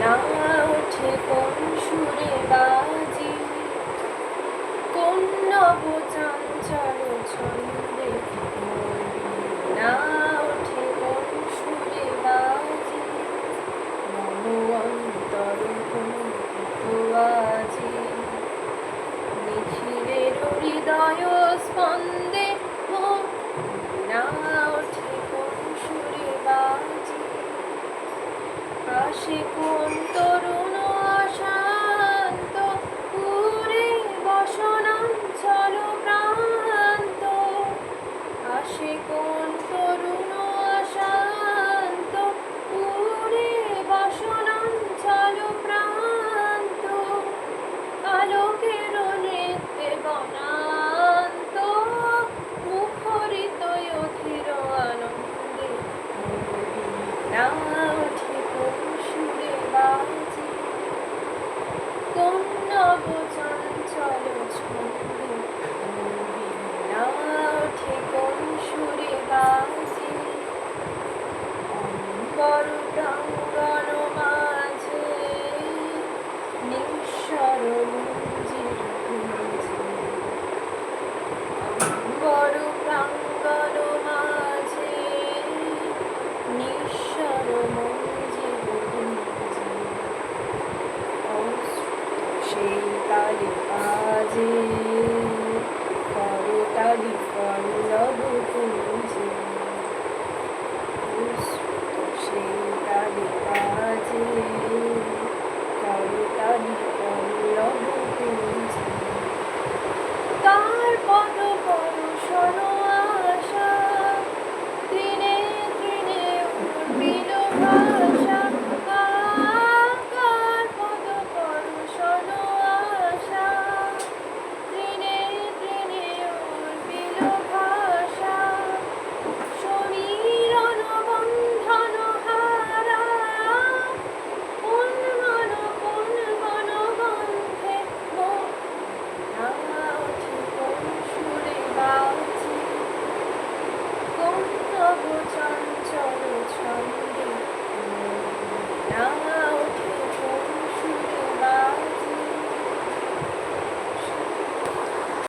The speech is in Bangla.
না ওঠে কোন সুরে বাজি, কোন নব চাঞ্চল ছন্দে না ওঠে কোন সুরে বাজি, মম অন্তর আজি নিখিলের হৃদয় স্পন্দে না ওঠে কোন সুরে বাজি, আসে কোন তরুণ অশান্ত পুরে বসনাঞ্চল প্রান্ত, আসে কোন তরুণ অশান্ত পুরে বসনাঞ্চল প্রান্ত, আলোকের নৃত্যে বনান্ত মুখরিত অধীর আনন্দে না ওঠে কোন সুরে বাজি, কোন নব চঞ্চল ছন্দে না ওঠে কোন সুরে বাজি, অম্বর প্রাঙ্গণ মাঝে নিঃস্বর মঞ্জির গুঞ্জে, অম্বর প্রাঙ্গণ মাঝে নিঃস্বর মঞ্জির গুঞ্জে, সেই তালে বাজে করতালি পল্লব